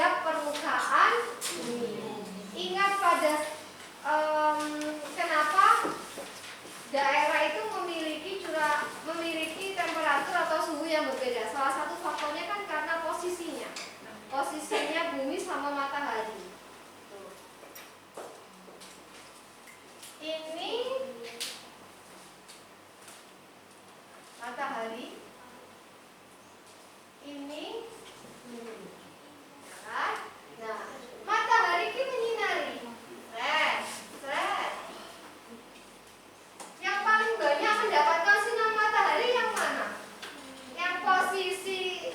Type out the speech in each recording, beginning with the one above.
terhadap permukaan bumi. Ingat pada kenapa daerah itu memiliki temperatur atau suhu yang berbeda. Salah satu faktornya kan karena posisinya bumi sama matahari. Ini matahari, ini bumi. Nah, matahari ini menyinari. Yang paling banyak mendapatkan sinar matahari yang mana? Yang posisi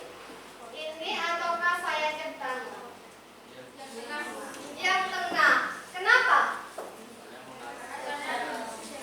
ini ataukah saya centang? Yang tengah. Kenapa?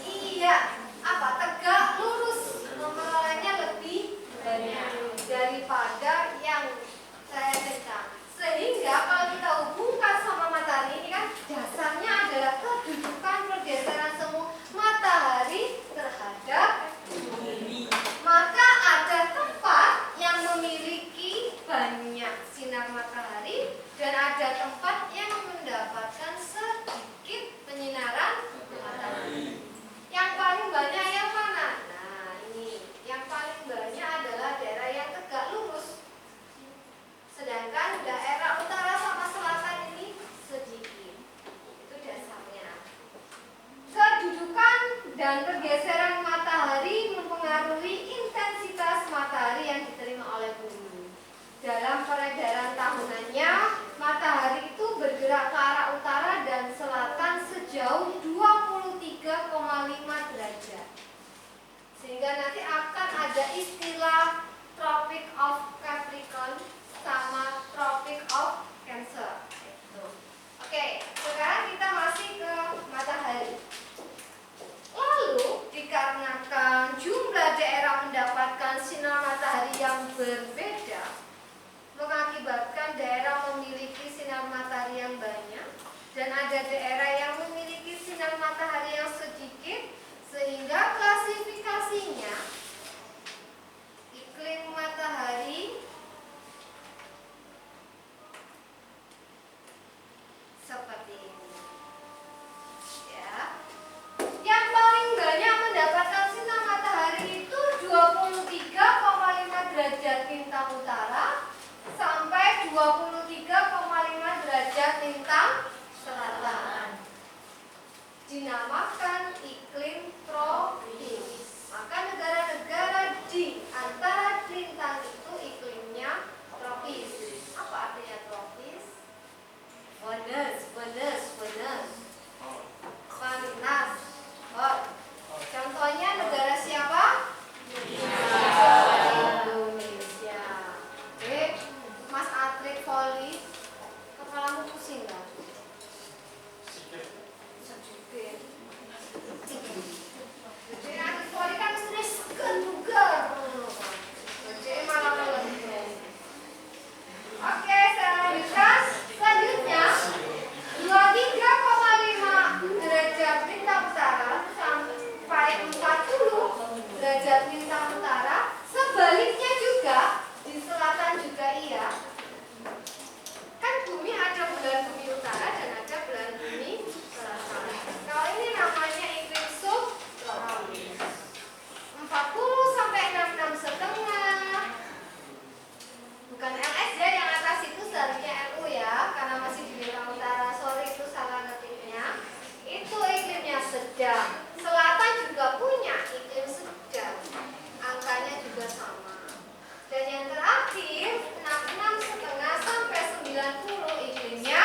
Iya, tegak lurus, memperolehnya lebih banyak daripada yang saya centang. Sehingga kalau kita hubungkan sama matahari ini kan dasarnya adalah kedudukan pergeseran semu matahari terhadap bumi. Maka ada tempat yang memiliki banyak sinar matahari dan ada tempat yang mendapatkan sedikit penyinaran matahari. Yang paling banyak yang mana? Nah, ini yang paling banyak adalah daerah yang tegak lurus. Sedangkan daerah utara sama selatan ini sedikit. Itu dasarnya. Kedudukan dan pergeseran matahari mempengaruhi intensitas matahari yang diterima oleh bumi. Dalam peredaran tahunannya, matahari itu bergerak ke arah utara dan selatan sejauh 23,5 derajat. Sehingga nanti akan ada istilah Tropic of Capricorn sama Tropic of Cancer. Oke, sekarang kita masih ke matahari. Lalu dikarenakan jumlah daerah mendapatkan sinar matahari yang berbeda, mengakibatkan daerah memiliki sinar matahari yang banyak dan ada daerah yang memiliki sinar matahari yang sedikit, sehingga klasifikasinya iklim matahari seperti ini. Ya. Yang paling banyak mendapatkan sinar matahari itu 23,5 derajat lintang utara sampai 23,5 derajat lintang selatan. Dinamakan iklim tropis. Maka negara-negara di antara lintang itu iklimnya tropis. Apa artinya tropis? Panas. Hot. Contohnya negara siapa? Indonesia. Mas atlet voli, kepalamu pusing nggak? Sedikit. Jadi atlet voli kan mestinya segan juga. Jadi malah melengkung. Oke, saya lanjutkan. Selanjutnya 23,5 derajat lintang utara sampai 40 derajat lintang utara. Sebaliknya juga di selatan juga iya. Kan bumi ada belahan bumi utara dan ada belahan bumi selatan. Kalau ini namanya iklim subtropis. 40 sampai 66,5. Bukan LS ya, yang atas itu seharusnya LU ya, karena masih di lintang utara. Sorry, itu salah ngetiknya. Itu iklimnya sedang. Selatan juga punya iklim sedang. Angkanya juga sama. Dan yang terakhir 66,5 sampai 90 iklimnya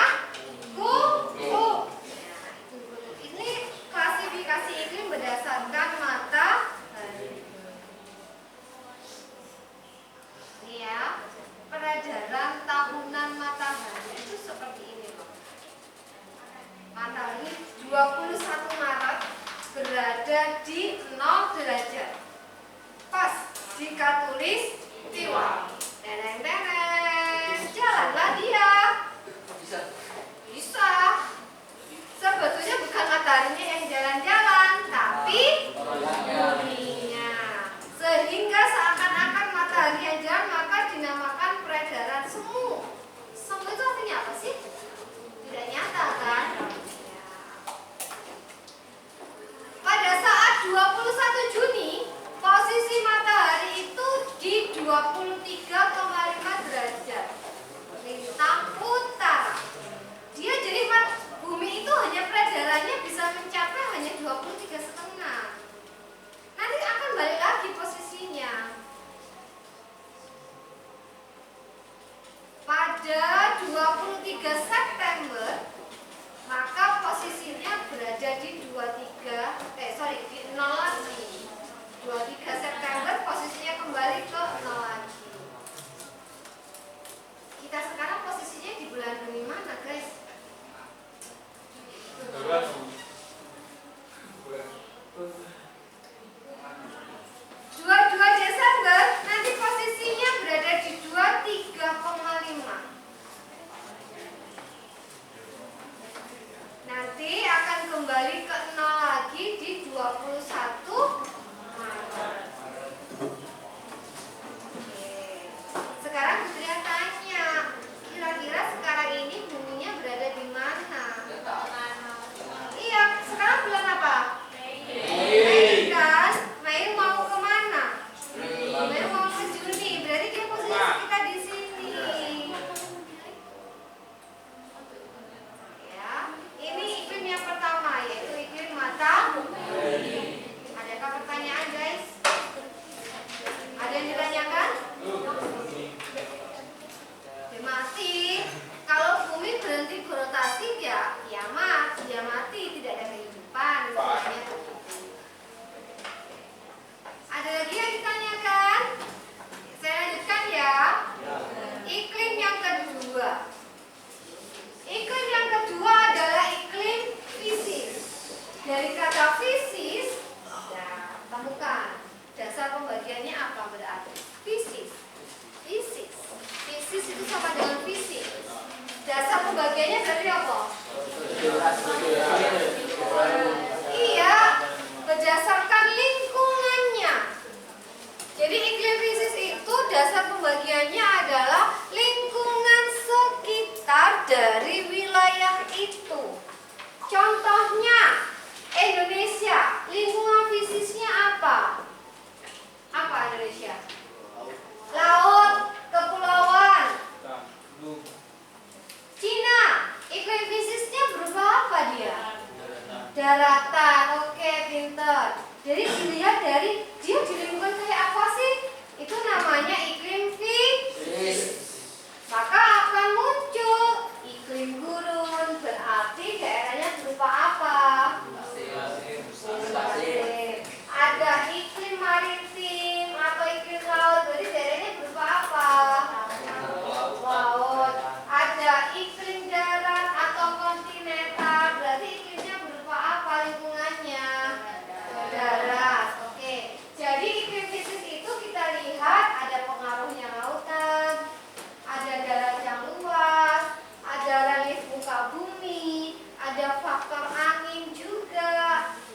kutub. Nah, itu kutub. Ini klasifikasi iklim berdasarkan matahari. Ini ya. Peredaran tahunan matahari itu seperti ini loh. Matahari 21 Maret berada di 0 derajat. Pas jika tulis Tiwari. Teneng. Jalanlah dia. Bisa. Sebetulnya bukan mataharinya yang jalan-jalan, tapi buminya. Sehingga seakan-akan matahari yang jalan, maka dinamakan peredaran semu. Semu itu artinya 23 September, maka posisinya berada di di 0 lagi. 23 September posisinya kembali ke 0 lagi. Kita sekarang posisinya di bulan Gemini mana, guys? 22 Desember nanti posisinya berada di 23,5. Nanti akan kembali ke 0 lagi di 21 Maret. Oke. Sekarang Putri tanya, kira-kira sekarang ini buminya berada di mana? Iya, sekarang bulan apa? Mei kan? Mei mau kemana? Mei mau ke Juni. Berarti kita posisi kita di sini. Ya, ini iklim yang pertama yaitu iklim matahari. Adakah pertanyaan, guys? Ada yang ditanyakan? Ya mati. Kalau bumi berhenti berotasi ya kiamat, dia mati, tidak ada kehidupan. Misalnya. Ada lagi yang ditanyakan? Saya lanjutkan ya. Iklim yang kedua. Iklim yang kedua adalah iklim fisis. Dari kata fisis, ya, temukan dasar pembagiannya apa berarti? Fisis. Fisis. Fisis itu sama dengan fisik. Dasar pembagiannya berarti apa? Iya, berdasarkan lingkungannya. Jadi iklim fisis itu dasar pembagiannya adalah lingkungan sekitar dari wilayah itu. Contohnya Indonesia, lingkungan fisisnya apa? Apa Indonesia? Laut, kepulauan. Cina, iklim fisisnya berupa apa dia? Daratan. Oke, pinter. Jadi dilihat dari dia di lingkungan kayak apa sih? Itu namanya iklim fisis. Maka akan muncul iklim gurun, berarti daerahnya berupa apa? Ada iklim maritim atau iklim laut, berarti daerahnya berupa apa? Laut. Ada iklim darat atau kontinental, berarti iklimnya berupa apa lingkungannya? Darat. Oke. Jadi iklim fisis itu kita lihat ada pengaruhnya lautan, ada darat yang luas, ada relief muka bumi, ada faktor angin juga,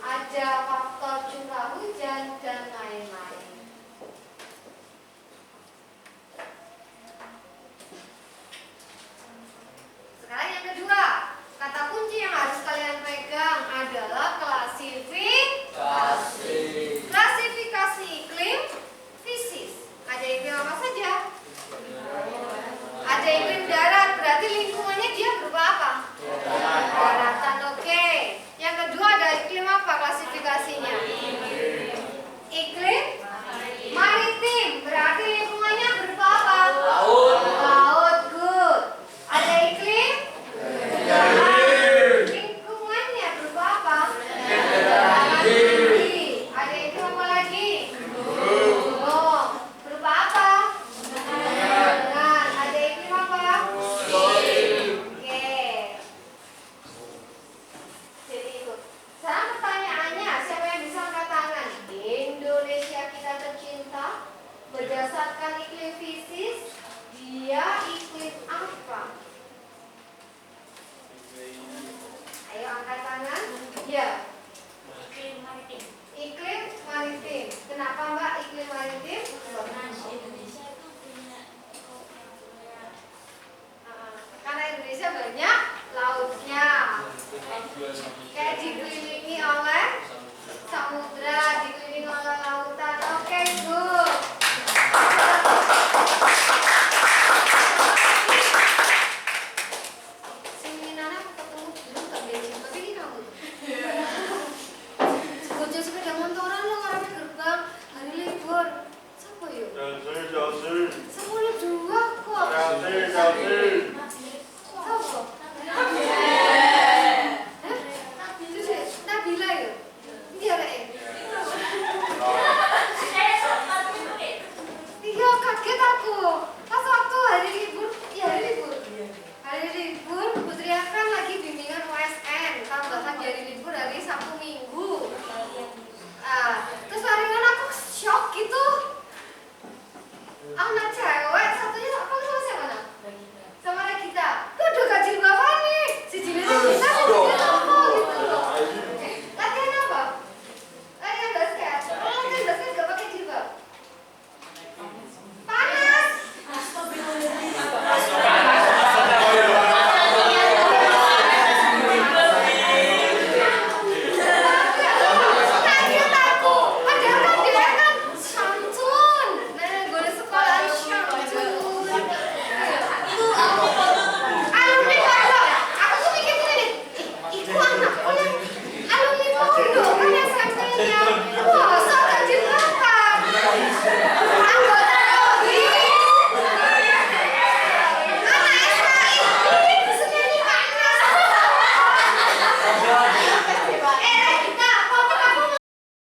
ada faktor curah hujan dan lain-lain. Sekarang yang kedua, kata kunci yang harus kalian pegang adalah klasifikasi iklim fisis. Ada iklim apa saja? Ada iklim darat, berarti lingkungannya dia berupa apa? Daratan, oke. Yang kedua ada iklim apa klasifikasinya? Iklim maritim, berarti lingkungannya berupa apa? Laut, good. Ada iklim darat, lingkungannya berupa apa? Ada iklim apa lagi? Gunung, berupa apa? Ada iklim apa? Oke. Jadi itu. Sekarang pertanyaannya, siapa yang bisa angkat tangan? Indonesia kita tercinta, berdasarkan iklim fisis, dia iklim apa? Ayo angkat tangan. Ya.